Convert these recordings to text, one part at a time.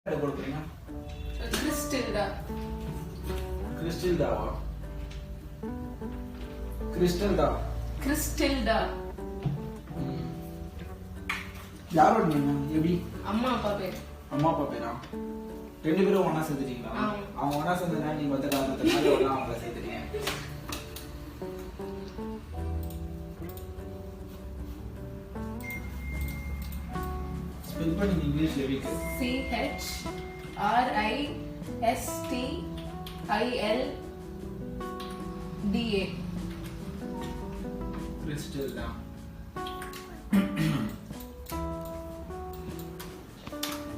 கொடுக்குறீங்க கிறிஸ்டல்டா யாரோட நேம் எப்படி அம்மா அப்பா பேரா ரெண்டு பேரும் ஒண்ணா சேர்த்துட்டீங்களா அவங்க ஒண்ணா சேர்ந்தா நீங்க மொத்த காரணத்துனால ஒண்ணா அவங்கள சேர்த்துட்டீங்க ஸ்பெல் பண்ணி இங்கிலீஷ்ல வீக் CHRISTILDA கிறிஸ்டல்டா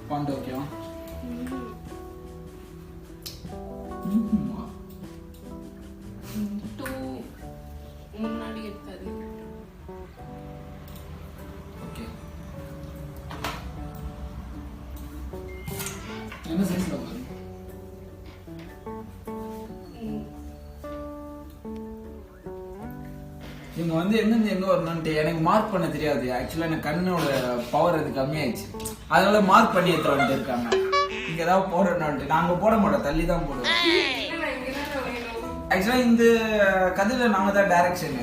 பாண்ட் ஓகேவா முன்னாடி எடுத்தாரு ஓகே என்ன சைஸ்ல வரும் இவங்க வந்து எங்க வரணும்ட்டு எனக்கு மார்க் பண்ண தெரியாது. ஆக்சுவலா எனக்கு கண்ணோட பவர் அது கம்மியாயிடுச்சு, அதனால மார்க் பண்ணி எடுத்து வந்துட்டு இருக்காங்க. இங்க ஏதாவது போடணும்ட்டு நாங்க போட மாட்டோம், தள்ளி தான் போடுவோம். ஆக்சுவலா இந்த கதையில நாங்க தான் டைரக்ஷன்,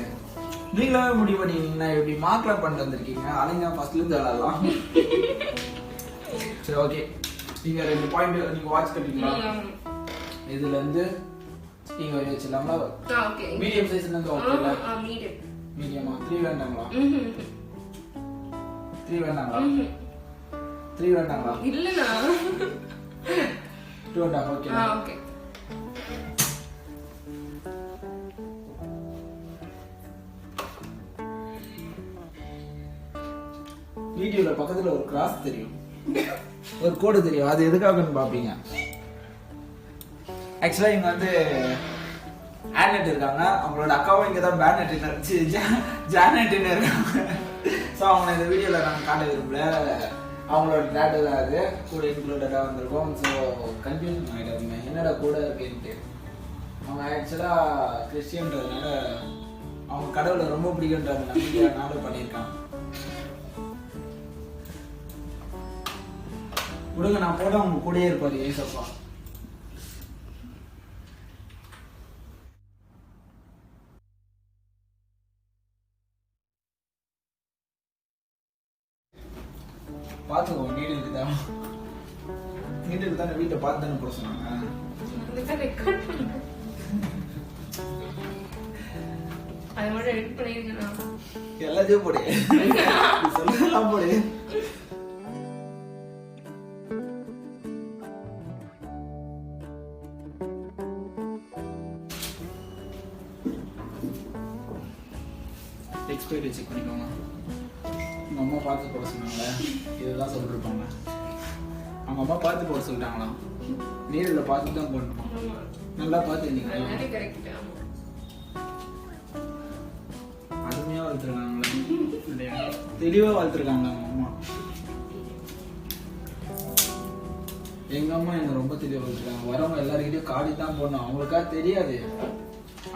நீங்களாவே முடிவு பண்ணிக்கிட்டீங்கன்னா எப்படி மார்க்லாம் பண்ணிட்டு வந்திருக்கீங்க. அலைங்க ஃபர்ஸ்ட்ல இருந்து விளாடலாம். சரி ஓகே, நீங்க 2 பாயிண்ட் நீங்க வாட்ச் பண்ணிட்டீங்களா? இதுல இருந்து நீங்க வச்சிடலாங்களா? ஓகே, மீடியம் சைஸ்ல இருந்து ஓகேல? மீடியமா 3 வேண்டாங்களா? 3 வேண்டாங்களா? 3 வேண்டாங்களா? இல்லனா 2 வேண்டாம். Okay okay. வீடியோல பக்கத்துல ஒரு கிராஸ் தெரியும், ஒரு கோடு தெரியும், அது எதுக்காகன்னு பாப்பீங்க. ஆக்சுவலா இங்க வந்து ஆனட் இருக்காங்க, அவங்களோட அக்காவும் இங்க தான் ஜானட் இருக்காங்க. ஸோ அவங்க இந்த வீடியோல நாங்கள் காட்ட விரும்பல, அவங்களோட டேட்டு தான் அது கூட இன்க்ளூடடா வந்திருக்கோம். ஸோ கன்ஃபியூஷன் ஆகிடாதீங்க என்னடா கூட இருக்குன்ட்டு. அவங்க ஆக்சுவலா கிறிஸ்டியன்றதுனால அவங்க கடவுளை ரொம்ப பிடிக்குன்றாங்க, நம்பிக்கையானால பண்ணியிருக்காங்க. விடுங்க, நான் போட அவங்க கூடயே இருப்பாரு ஏசப்பா. பாத்துக்கோ, நீடு இருக்குதா? நீடு இருக்குதா? வீட்டை பார்த்து தானே போட சொன்னாங்க. அது மட்டும் எடிட் பண்ணிருக்கேனா? எல்லாத்தையும் போடு, சொல்லலாம் போடு. எக்ஸ்பைரி செக் பண்ணிக்கோங்க. உங்க அம்மா பார்த்து போட சொன்னாங்களே, இதெல்லாம் சொல்லிருப்பாங்க. அவங்க அம்மா பார்த்து போட சொல்லிட்டாங்களா? நேரில் பார்த்து தான் போடணுமா? நல்லா பார்த்து அருமையா வளர்த்துருக்காங்களே, இல்லையா? தெளிவா வளர்த்துருக்காங்க அவங்க அம்மா. எங்க அம்மா என்ன ரொம்ப தெளிவா வளர்த்துருக்காங்க. வரவங்க எல்லாருக்கிட்டையும் காட்டி தான் போடணும், அவங்களுக்கா தெரியாது,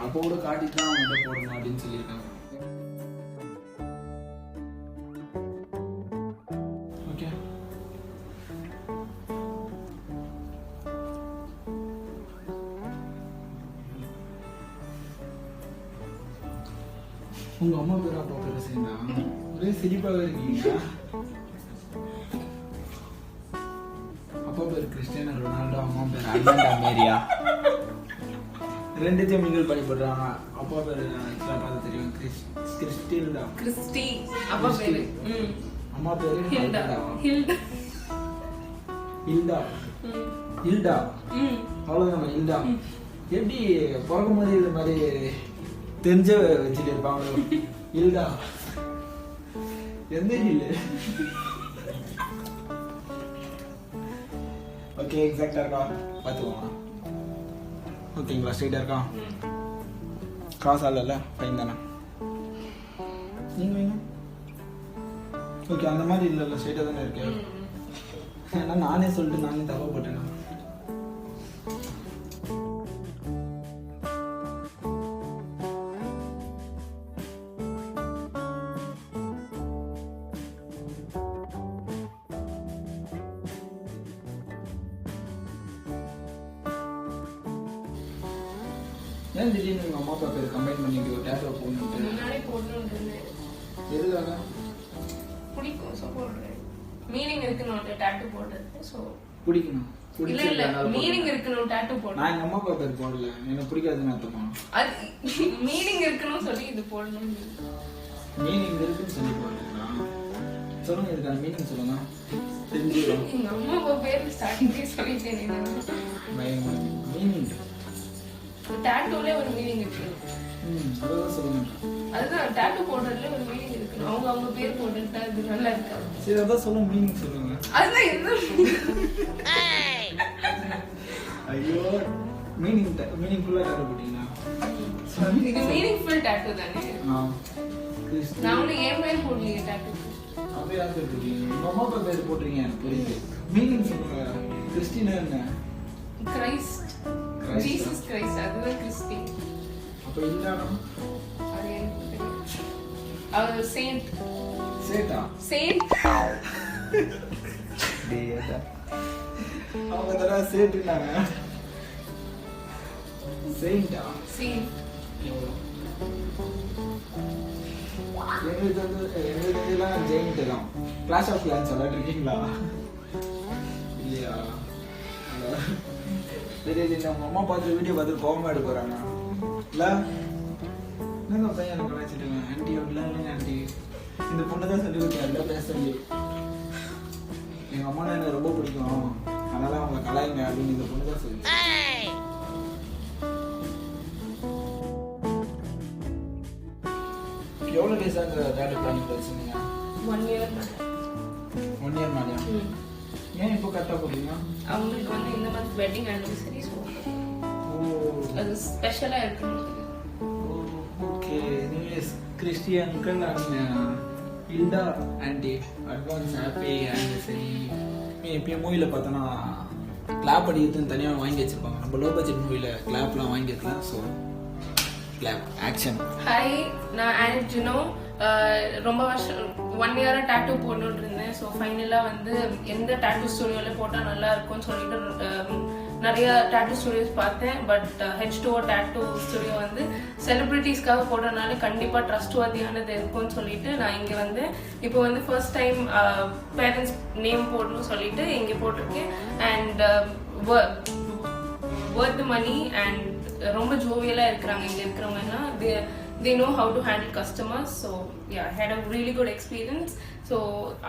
அப்போ கூட காட்டி தான் அவங்கள்ட்ட போடணும் அப்படின்னு சொல்லியிருக்காங்க. உங்க அம்மா பேர் அப்பா பேர் சேர்ந்தா ஒரே சிரிப்பாக இருக்கீங்க. அப்பா பேர் கிறிஸ்டியானோ ரொனால்டோ, அம்மா பேர் அர்ஜென்டா மேரியா. ரெண்டுத்தையும் நீங்கள் பண்ணி போடுறாங்க. அப்பா பேர் பார்த்து தெரியும், கிறிஸ்டில்டா. கிறிஸ்டி அப்பா பேரு. அம்மா பேரு ஹில்டா. ஹில்டா அவ்வளவுதான், ஹில்டா. எப்படி பிறக்கும் போது இது மாதிரி தெரிஞ்ச வச்சுட்டு இருப்பாங்க. இல்லடா, எந்த இல்ல. ஓகே, எக்ஸாக்ட்டா இருக்கா பாத்துக்கோங்க. ஓகேங்களா? ஸ்ட்ரைட்டா இருக்கா? கிராஸ் ஆகல, ஃபைன் தானே? நீங்க ஓகே, அந்த மாதிரி இல்ல, ஸ்ட்ரைட்டா தானே இருக்கு. ஏன்னா நானே சொல்லிட்டு நானே தப்பா போட்டேன். ஏன் திடீர்னு உங்கள் அம்மா அப்பா பேர் கம்பைன் பண்ணிட்டு ஒரு டேட்டோ போடணும்? முன்னாடி போடணும்னு இருந்தேன். எதுக்காக? பிடிக்கும், ஸோ போடுறேன். மீனிங் இருக்கணும் டேட்டூ போடுறது. ஸோ பிடிக்கணும். இல்ல இல்ல, மீனிங் இருக்கணும் டேட்டூ போடணும். நான் எங்கள் அம்மா அப்பா பேர் போடல, எனக்கு பிடிக்காதுன்னு அர்த்தமா? அது மீனிங் இருக்கணும் சொல்லி இது போடணும். மீனிங் இருக்குன்னு சொல்லி போடுறீங்களா? சொல்லுங்க, இதுக்கான மீனிங் சொல்லுங்க. தெரிஞ்சுக்கிறோம். எங்க அம்மா அப்பா பேர் ஸ்டார்டிங்கே சொல்லிட்டேன். மீனிங் டேட்டூலே ஒரு மீனிங் இருக்கு. அதான் சொல்லுங்க. அதுதான் டேட்டூ போடுறதுல ஒரு மீனிங் இருக்கு. அவங்க பேர் போட்டுட்டா இது நல்லா இருக்காது. சரி, அதான் சொல்லுங்க, மீனிங் சொல்லுங்க. அதுதான் இது. ஐயோ, மீனிங்ஃபுல்லா டேட்டூ போட்டீங்களா? இது மீனிங்ஃபுல் டேட்டூ தானே? நான் வந்து என் பேர் போடலையே டேட்டூ. அப்படியே யார் பேர் போட்டீங்க? உங்க அம்மா அப்பா பேர் போட்டுறீங்க, எனக்கு புரியுது. மீனிங் சொல்லுங்க. கிறிஸ்டினா என்ன? கிரைஸ்ட், ஜீசஸ் கிரைஸ்ட், அதுதான் கிறிஸ்டி. அப்ப இல்லனா அது எனக்கு தெரியும். அவர் செயின்ட். சேட்டா? செயின்ட். டேடா. அவங்க தர சேட்டுனாங்க. செயின்ட்டா? செயின்ட். எங்களுக்கு ஜெயின்ட் தான். கிளாஷ் ஆஃப் கிளான்ஸ் விளையாடுறீங்களா? இல்லையா? சரி, உங்க அம்மா பார்த்து வீடியோ பார்த்து கோவமா எடுக்க போறாங்க இல்ல? என்னங்க பையன் எனக்கு வச்சுட்டுங்க ஆண்டி அப்படிலாம் ஆண்டி, இந்த பொண்ணு தான் சொல்லி கொடுத்தாருல பேச சொல்லி. எங்க அம்மா எனக்கு ரொம்ப பிடிக்கும், அதனால அவங்க கலாய்ங்க அப்படின்னு இந்த பொண்ணு தான் சொல்லி. எவ்வளோ டேஸாக இந்த டேட்டூ பிளானிங் வச்சுருந்தீங்க? 1 year. 1 year மேலேயா? ஏன் இப்போ கரெக்டாக போட்டீங்க? அவங்களுக்கு வந்து இந்த மந்த் வெட்டிங் ஆனிவர்சரி. ஸோ அது ஸ்பெஷலாக இருக்கணும். Okay, anyways Christy uncle and Hilda aunty, advance happy anniversary. எப்பயும் மூவியில் பார்த்தோன்னா கிளாப் அடிக்கிறதுன்னு தனியாக வாங்கி வச்சுருப்பாங்க. நம்ம லோ பட்ஜெட் மூவியில் கிளாப்லாம் வாங்கியிருக்கலாம். So clap action. ஹாய், நான் ஆண்ட் ஜுனோ. ரொம்ப வருஷம் 1 year டேட்டூ போடணுன்னு இருந்தேன். ஸோ ஃபைனலாக வந்து எந்த டேட்டூ ஸ்டுடியோவில் போட்டால் நல்லா இருக்கும்னு சொல்லிட்டு நிறைய டேட்டூ ஸ்டுடியோஸ் பார்த்தேன். பட் h2o டேட்டூ ஸ்டுடியோ வந்து செலிப்ரிட்டிஸ்க்காக போடுறதுனால கண்டிப்பாக ட்ரஸ்ட்வர்தியானது இருக்கும்னு சொல்லிட்டு நான் இங்கே வந்து இப்போ வந்து ஃபர்ஸ்ட் டைம் பேரண்ட்ஸ் நேம் போடணும்னு சொல்லிட்டு இங்கே போட்டிருக்கேன். And worth the money and ரொம்ப ஜோவியலாக இருக்கிறாங்க இங்கே இருக்கிறவங்கன்னா. they know how to handle customers. So yeah, I had a really good experience. So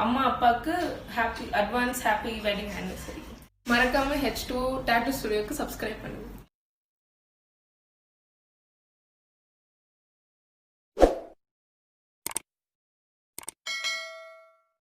அம்மா அப்பாவுக்கு happy advance happy wedding anniversary. மறக்காம h2o tattoo ஸ்டுடியோக்கு சப்ஸ்கிரைப் பண்ணுங்க.